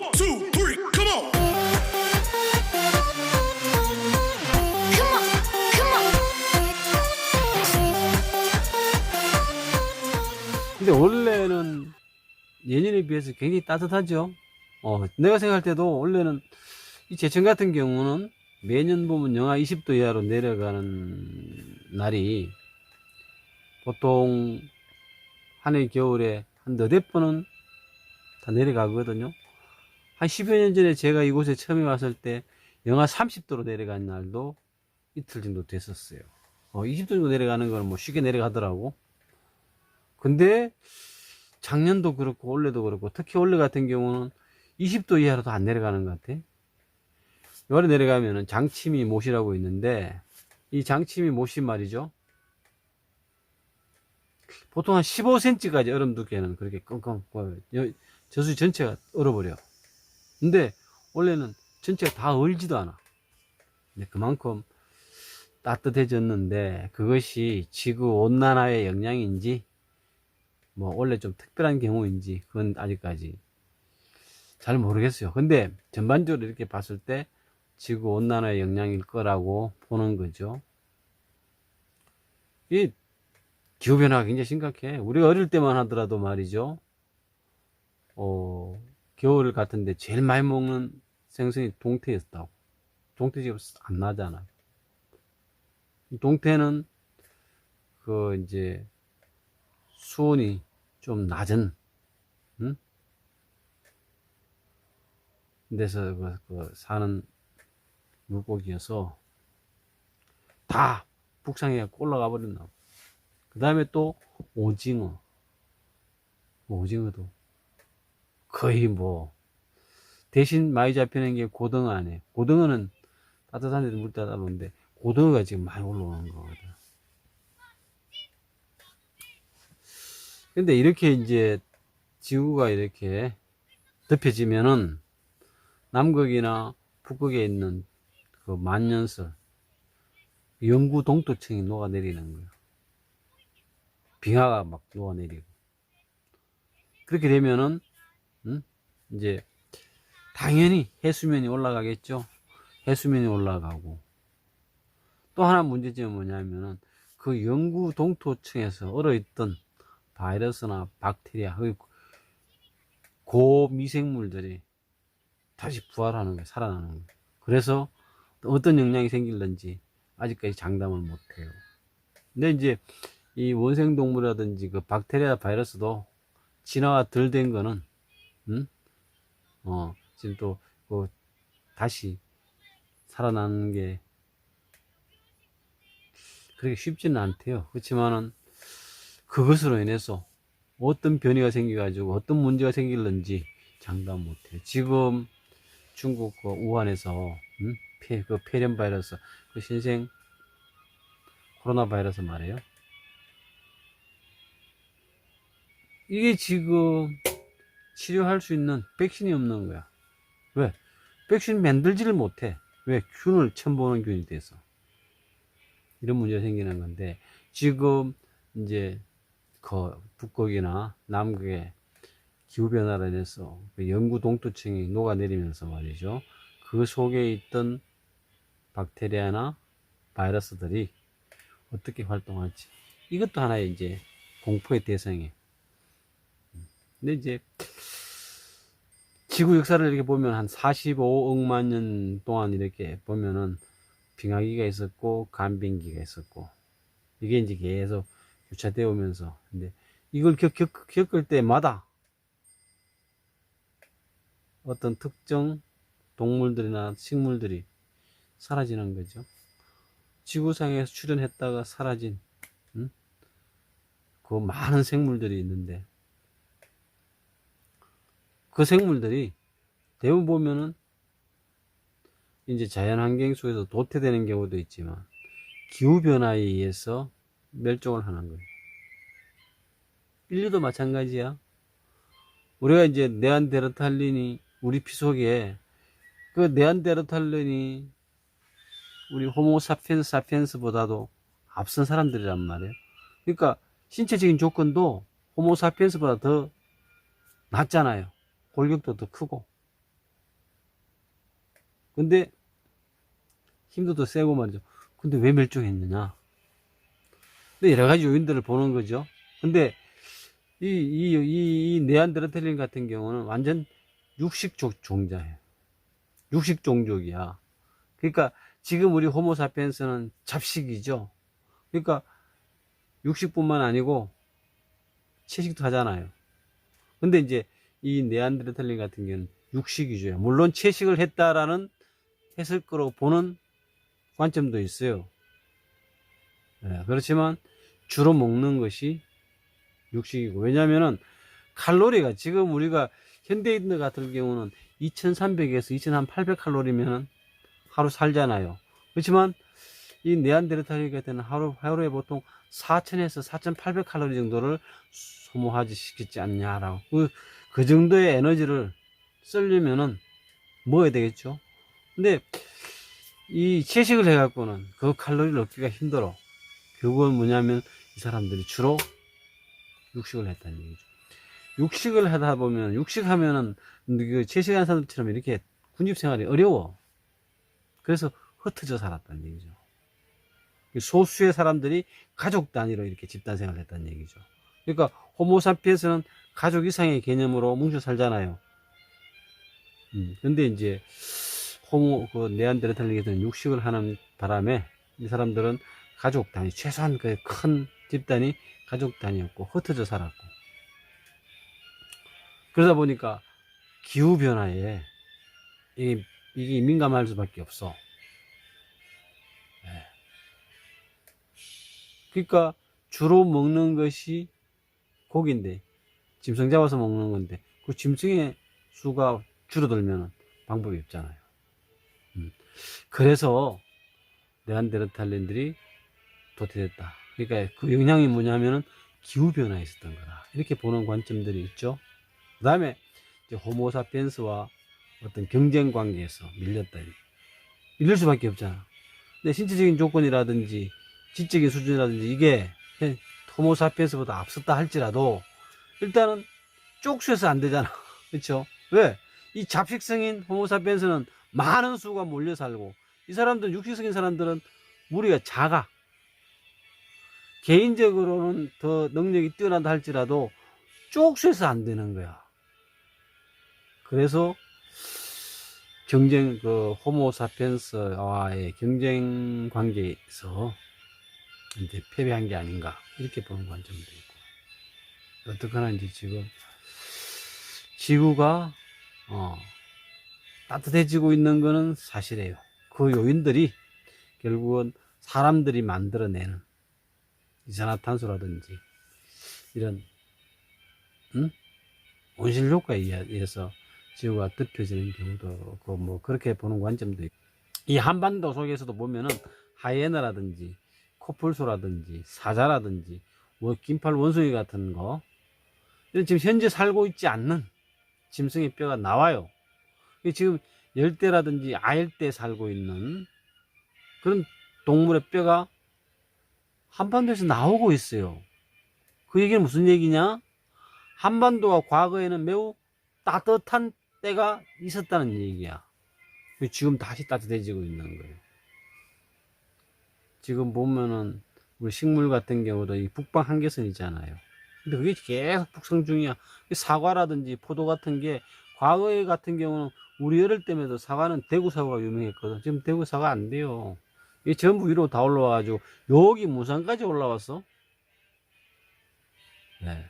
One, two, three, come on. Come on, come on. 근데 원래는 예년에 비해서 굉장히 따뜻하죠. 내가 생각할 때도 원래는 이 제천 같은 경우는 매년 보면 영하 20도 이하로 내려가는 날이 보통 한 해 겨울에 한 너댓 번은 다 내려가거든요. 한 10여 년 전에 제가 이곳에 처음에 왔을 때 영하 30도로 내려간 날도 이틀 정도 됐었어요. 20도 정도 내려가는 거는 뭐 쉽게 내려가더라고. 근데 작년도 그렇고 올해도 그렇고 특히 올해 같은 경우는 20도 이하로도 안 내려가는 것 같아. 요래 내려가면은 장치미 못이라고 있는데 이 장치미 못이 말이죠. 보통 한 15cm까지 얼음 두께는 그렇게 끙끙 저수 전체가 얼어버려. 근데 원래는 전체가 다 얼지도 않아. 근데 그만큼 따뜻해졌는데 그것이 지구 온난화의 영향인지 뭐 원래 좀 특별한 경우인지 그건 아직까지 잘 모르겠어요. 근데 전반적으로 이렇게 봤을 때 지구 온난화의 영향일 거라고 보는 거죠. 이 기후변화가 굉장히 심각해. 우리가 어릴 때만 하더라도 말이죠. 겨울 같은데 제일 많이 먹는 생선이 동태였다고. 동태 지금 안 나잖아. 동태는 이제 수온이 좀 낮은 데서 사는 물고기여서 다 북상에 올라가 버렸나. 그 다음에 또 오징어도 거의 뭐 대신 많이 잡히는 게 고등어 아니에요. 고등어는 따뜻한 데도 물 따라오는데 고등어가 지금 많이 올라오는 거거든. 근데 이렇게 이제 지구가 이렇게 덮여지면은 남극이나 북극에 있는 그 만년설 영구 동토층이 녹아내리는 거예요. 빙하가 막 녹아내리고. 그렇게 되면은 이제 당연히 해수면이 올라가겠죠. 해수면이 올라가고 또 하나 문제점은 뭐냐면은 그 영구 동토층에서 얼어있던 바이러스나 박테리아, 고미생물들이 다시 부활하는 거예요. 살아나는 거예요. 그래서 어떤 영향이 생길는지 아직까지 장담을 못해요. 근데 이제 이 원생동물이라든지 그 박테리아 바이러스도 진화가 덜 된 거는 지금 또 다시 살아나는 게 그렇게 쉽지는 않대요. 그렇지만은 그것으로 인해서 어떤 변이가 생겨가지고 어떤 문제가 생길는지 장담 못해요. 지금 중국 우한에서 그 폐렴 바이러스, 그 신생 코로나 바이러스 말이에요. 이게 지금 치료할 수 있는 백신이 없는 거야. 왜? 백신 만들지를 못해. 왜? 균을 처음 보는 균이 돼서. 이런 문제가 생기는 건데, 지금 이제 북극이나 남극의 기후변화로 인해서 영구 동토층이 녹아내리면서 말이죠. 그 속에 있던 박테리아나 바이러스들이 어떻게 활동할지. 이것도 하나의 이제 공포의 대상이에요. 근데 이제 지구 역사를 이렇게 보면 한 45억만 년 동안 이렇게 보면은 빙하기가 있었고 간빙기가 있었고 이게 이제 계속 교차되어 오면서 근데 이걸 겪을 때마다 어떤 특정 동물들이나 식물들이 사라지는 거죠. 지구상에서 출현했다가 사라진 그 많은 생물들이 있는데 그 생물들이 대부분 보면은 이제 자연환경 속에서 도태되는 경우도 있지만 기후변화에 의해서 멸종을 하는 거예요. 인류도 마찬가지야. 우리가 이제 네안데르탈린이 우리 피 속에 그 네안데르탈린이 우리 호모사피엔스 사피엔스보다도 앞선 사람들이란 말이에요. 그러니까 신체적인 조건도 호모사피엔스보다 더 낫잖아요. 골격도 더 크고 근데 힘도 더 세고 말이죠. 근데 왜 멸종했느냐? 근데 여러 가지 요인들을 보는 거죠. 근데 이 네안데르탈린 같은 경우는 완전 육식족 종자예요. 육식 종족이야. 그러니까 지금 우리 호모사피엔스는 잡식이죠. 그러니까 육식뿐만 아니고 채식도 하잖아요. 근데 이제 이 네안데르탈린 같은 경우는 육식 위주예요. 물론 채식을 했을 거로 보는 관점도 있어요. 네, 그렇지만 주로 먹는 것이 육식이고, 왜냐면은 칼로리가 지금 우리가 현대인들 같은 경우는 2300에서 2800 칼로리면 하루 살잖아요. 그렇지만 이 네안데르탈린 같은 하루에 보통 4000에서 4800 칼로리 정도를 소모하지 시키지 않냐라고. 그 정도의 에너지를 쓰려면은 먹어야 되겠죠. 근데 이 채식을 해갖고는 그 칼로리를 얻기가 힘들어. 그건 뭐냐면 이 사람들이 주로 육식을 했다는 얘기죠. 육식을 하다 보면, 육식하면은 그 채식하는 사람들처럼 이렇게 군집 생활이 어려워. 그래서 흩어져 살았다는 얘기죠. 소수의 사람들이 가족 단위로 이렇게 집단 생활을 했다는 얘기죠. 그러니까 호모사피엔스는 가족 이상의 개념으로 뭉쳐 살잖아요. 근데 이제 그 네안데르탈린에서는 육식을 하는 바람에 이 사람들은 가족 단위, 최소한 그 큰 집단이 가족 단위였고 흩어져 살았고, 그러다 보니까 기후 변화에 이게 민감할 수밖에 없어. 네. 그러니까 주로 먹는 것이 고기인데, 짐승 잡아서 먹는 건데, 그 짐승의 수가 줄어들면 방법이 없잖아요. 그래서 네안데르탈린들이 도태됐다. 그러니까 그 영향이 뭐냐면은 기후변화에 있었던 거다. 이렇게 보는 관점들이 있죠. 그 다음에 이제 호모사피엔스와 어떤 경쟁 관계에서 밀렸다. 이럴 수밖에 없잖아. 근데 신체적인 조건이라든지 지적인 수준이라든지 이게 호모사피엔스보다 앞섰다 할지라도 일단은 쪽수에서 안 되잖아. 그렇죠? 왜? 이 잡식성인 호모사피엔스는 많은 수가 몰려 살고, 이 사람들은, 육식성인 사람들은 무리가 작아. 개인적으로는 더 능력이 뛰어난다 할지라도 쪽수에서 안 되는 거야. 그래서 호모사피엔스와의 경쟁 관계에서 이제 패배한 게 아닌가, 이렇게 보는 관점도 있고. 어떡하나 이제 지금 지구가 따뜻해지고 있는 거는 사실이에요. 그 요인들이 결국은 사람들이 만들어내는 이산화탄소라든지 이런 온실 효과에 의해서 지구가 덮여지는 경우도 뭐 그렇게 보는 관점도 있고, 이 한반도 속에서도 보면은 하이에나라든지 코뿔소라든지 사자라든지 뭐 긴팔 원숭이 같은 거, 이런 지금 현재 살고 있지 않는 짐승의 뼈가 나와요. 지금 열대라든지 아열대에 살고 있는 그런 동물의 뼈가 한반도에서 나오고 있어요. 그 얘기는 무슨 얘기냐? 한반도가 과거에는 매우 따뜻한 때가 있었다는 얘기야. 지금 다시 따뜻해지고 있는 거예요. 지금 보면은 우리 식물 같은 경우도 이 북방 한계선 있잖아요. 근데 그게 계속 북상 중이야. 사과라든지 포도 같은 게 과거에 같은 경우는 우리 어릴 때에도 사과는 대구 사과가 유명했거든. 지금 대구 사과 안 돼요. 이게 전부 위로 다 올라와가지고 여기 무산까지 올라왔어. 네.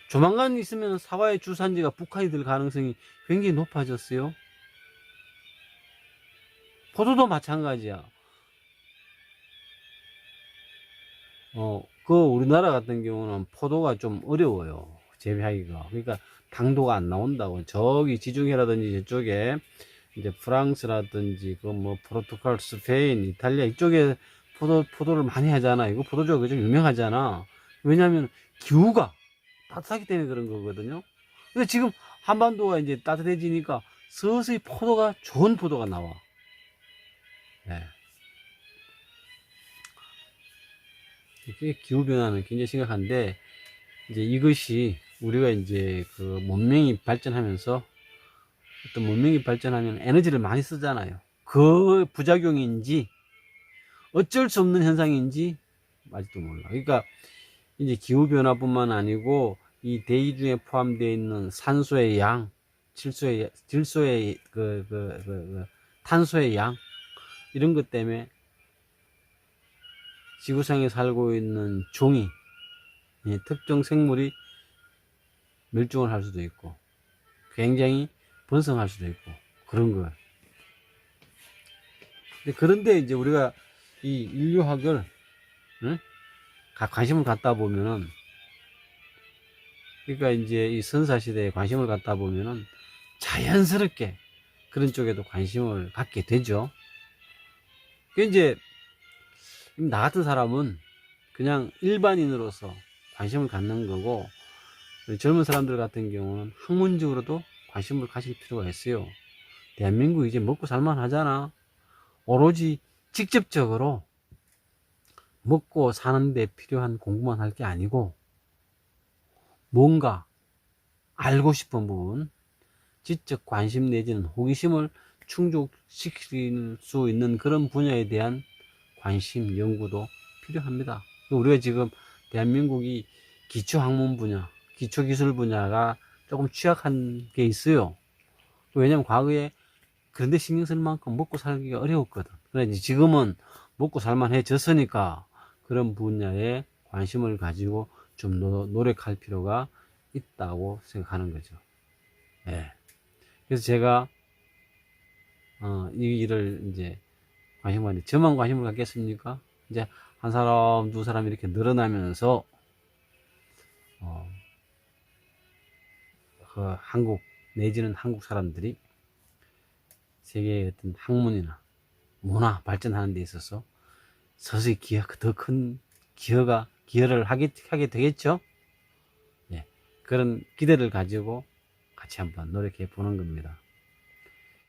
조만간 있으면 사과의 주산지가 북한이 될 가능성이 굉장히 높아졌어요. 포도도 마찬가지야. 우리나라 같은 경우는 포도가 좀 어려워요. 재배하기가. 그러니까 당도가 안 나온다고. 저기 지중해라든지 저쪽에 이제 프랑스라든지 포르투갈, 스페인, 이탈리아 이쪽에 포도를 많이 하잖아. 이거 포도주가 좀 유명하잖아. 왜냐하면 기후가 따뜻하기 때문에 그런 거거든요. 근데 지금 한반도가 이제 따뜻해지니까 서서히 좋은 포도가 나와. 네. 기후변화는 굉장히 심각한데, 이제 이것이 우리가 이제 문명이 발전하면서, 어떤 문명이 발전하면 에너지를 많이 쓰잖아요. 그 부작용인지 어쩔 수 없는 현상인지 아직도 몰라. 그러니까 이제 기후변화뿐만 아니고 이 대기 중에 포함되어 있는 산소의 양, 질소의 탄소의 양, 이런 것 때문에 지구상에 살고 있는 종이, 특정 생물이 멸종을 할 수도 있고, 굉장히 번성할 수도 있고, 그런 거예요. 그런데 이제 우리가 이 인류학을, 응? 관심을 갖다 보면은, 그러니까 이제 이 선사시대에 관심을 갖다 보면은 자연스럽게 그런 쪽에도 관심을 갖게 되죠. 이제 나 같은 사람은 그냥 일반인으로서 관심을 갖는 거고, 젊은 사람들 같은 경우는 학문적으로도 관심을 가질 필요가 있어요. 대한민국 이제 먹고 살만 하잖아. 오로지 직접적으로 먹고 사는데 필요한 공부만 할 게 아니고, 뭔가 알고 싶은 부분, 지적 관심 내지는 호기심을 충족시킬 수 있는 그런 분야에 대한 관심, 연구도 필요합니다. 우리가 지금 대한민국이 기초학문 분야, 기초기술 분야가 조금 취약한 게 있어요. 왜냐면 과거에 그런데 신경 쓸 만큼 먹고 살기가 어려웠거든. 그런데 지금은 먹고 살만해졌으니까 그런 분야에 관심을 가지고 좀 노력할 필요가 있다고 생각하는 거죠. 예. 그래서 제가 이 일을 이제 관심을 갖는데, 저만 관심을 갖겠습니까? 이제 한 사람, 두 사람 이렇게 늘어나면서 그 한국 내지는 한국 사람들이 세계의 어떤 학문이나 문화 발전하는 데 있어서 서서히 더 큰 기여를 하게 되겠죠? 예. 그런 기대를 가지고 같이 한번 노력해 보는 겁니다.